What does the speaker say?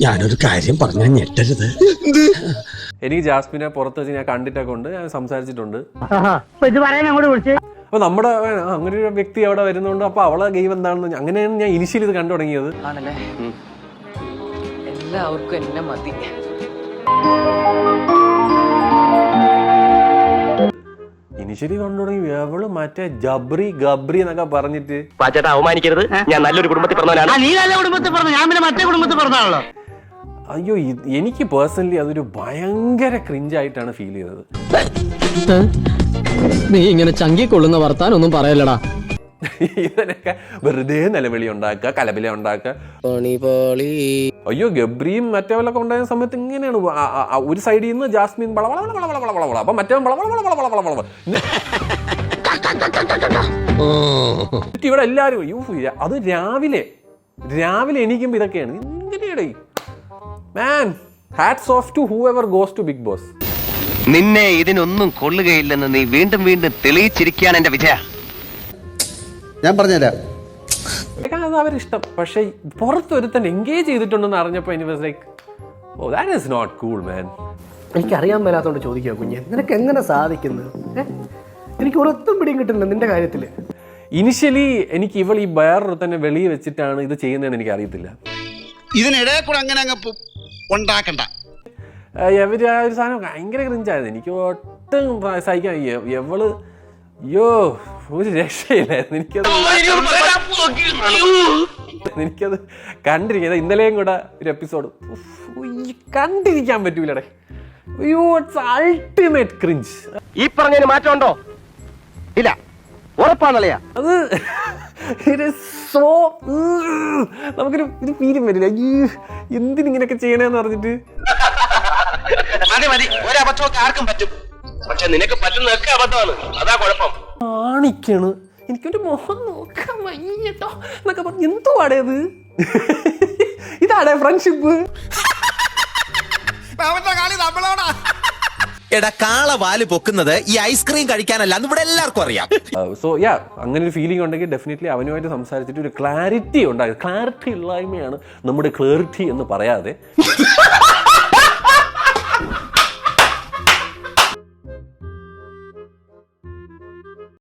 ഞാനൊരു കാര്യം പറഞ്ഞാൽ ഞെട്ടരുത്. എനിക്ക് ജാസ്മിനെ പുറത്ത് വെച്ച് ഞാൻ കണ്ടിട്ടൊക്കെ ഉണ്ട്, ഞാൻ സംസാരിച്ചിട്ടുണ്ട്. അപ്പൊ നമ്മുടെ അങ്ങനെ ഒരു വ്യക്തി അവിടെ വരുന്നുണ്ട്. അപ്പൊ അവളെ ഗെയിം എന്താണെന്ന് അങ്ങനെയാണ് ഞാൻ ഇനിഷ്യലി ഇത് കണ്ടു തുടങ്ങിയത്. ആണല്ലേ, എല്ലാവർക്കും എന്നെ മതി. ഇനിഷ്യലി കണ്ടു തുടങ്ങി അവള് മറ്റേ ജബ്രി ഗബ്രി എന്നൊക്കെ പറഞ്ഞിട്ട്. പാച്ചേട്ടാ അവമാനിക്കരുത്, ഞാൻ നല്ലൊരു കുടുംബത്തിൽ പറഞ്ഞവനാണ്. നീ നല്ല കുടുംബത്തിൽ പറഞ്ഞു, ഞാൻ പിന്നെ മറ്റേ കുടുംബത്തിൽ പറഞ്ഞാണല്ലോ. അയ്യോ, എനിക്ക് പേഴ്സണലി അതൊരു ഭയങ്കര ക്രിഞ്ചായിട്ടാണ് ഫീൽ ചെയ്തത്. നീ ഇങ്ങനെ ചങ്കിക്കൊള്ളുന്ന വർത്താനൊന്നും പറയല്ലടാ. ഇതിനൊക്കെ വെറുതെ നിലവിളി ഉണ്ടാക്കുക, കലബില ഉണ്ടാക്കുക. അയ്യോ, ഗബ്രിയും മറ്റേവലൊക്കെ ഉണ്ടായ സമയത്ത് ഇങ്ങനെയാണ്. ഒരു സൈഡിൽ നിന്ന് ജാസ്മിൻ വളവള, അപ്പൊ മറ്റേ വളവള. ഇവിടെ എല്ലാരും അത് രാവിലെ എണീക്കുമ്പോ ഇതൊക്കെയാണ്. ഇങ്ങനെയാണ് man. Hats off to whoever goes to Bigg Boss. നിന്നെ ഇതിനൊന്നും കൊള്ളുകയില്ലെന്ന് നീ വീണ്ടും വീണ്ടും തെളിയിച്ചിരിക്കുകയാണ് എന്റെ വിജയ. ഞാൻ പറഞ്ഞുതരാം, അത് അവരിഷ്ടം. പക്ഷെ പുറത്തൊരുത്തൻ എൻഗേജ് ചെയ്തിട്ടുണ്ടെന്ന് അറിഞ്ഞപ്പോ എനിക്ക് was like, oh that is not cool man. എനിക്കറിയാൻ മേലാത്തോണ്ട് ചോദിക്കുക കുഞ്ഞെ, നിനക്ക് എങ്ങനെ സാധിക്കുന്നത്? എനിക്ക് ഒരൊത്തും പിടിയും കിട്ടുന്നില്ല നിന്റെ കാര്യത്തില്. ഇനിഷ്യലി എനിക്ക് ഇവൾ ഈ വേറൊരുത്തന്നെ വെളിയിൽ വെച്ചിട്ടാണ് ഇത് ചെയ്യുന്നതെന്ന് എനിക്ക് അറിയത്തില്ല. ഇതിനിടെ കൂടെ അങ്ങനെ അങ്ങ് ഉണ്ടാക്കണ്ട. ഒരു സാധനം ഭയങ്കര ക്രിഞ്ചായിരുന്നു. എനിക്ക് ഒട്ടും സഹിക്കാൻ എവള് അയ്യോ ഒരു രക്ഷയില്ലായിരുന്നു. എനിക്കത് കണ്ടിരിക്കുന്നത് ഇന്നലെയും കൂടെ ഒരു എപ്പിസോഡ് കണ്ടിരിക്കാൻ പറ്റൂലടേ. അയ്യോ, ഇറ്റ്സ് അൾട്ടിമേറ്റ് ക്രിഞ്ച്. ഈ പറഞ്ഞതിന് മാറ്റമുണ്ടോ? ഇല്ല, ഉറപ്പാണല്ലയാ. അത് സോ നമുക്കൊരു ഇത് ഫീലും വരില്ല. അയ്യോ, എന്തിനിങ്ങനെയൊക്കെ ചെയ്യണേന്ന് പറഞ്ഞിട്ട്. മതി, ഒരബദ്ധമൊക്കെ ആർക്കും പറ്റും, പക്ഷെ നിനക്ക് പറ്റുന്നതൊക്കെ അബദ്ധമാണ്. അതാ കുഴപ്പം. കാണിക്കണ് എനിക്കൊരു മുഖം നോക്കാൻ വയ്യട്ടോ എന്നൊക്കെ പറഞ്ഞു. എന്തോ ആടേത്? ഇതാടേ ഫ്രണ്ട്ഷിപ്പ്? എടാ, കാള വാല് പൊക്കുന്നത് ഈ ഐസ്ക്രീം കഴിക്കാനല്ല, ഇവിടെ എല്ലാവർക്കും അറിയാം. സോ അങ്ങനെ ഒരു ഫീലിംഗ് ഉണ്ടെങ്കിൽ ഡെഫിനറ്റ്ലി അവനുമായിട്ട് സംസാരിച്ചിട്ട് ഒരു ക്ലാരിറ്റി ഉണ്ടാകും. ക്ലാരിറ്റി ഇല്ലായ്മയാണ് നമ്മുടെ ക്ലാരിറ്റി എന്ന് പറയാതെ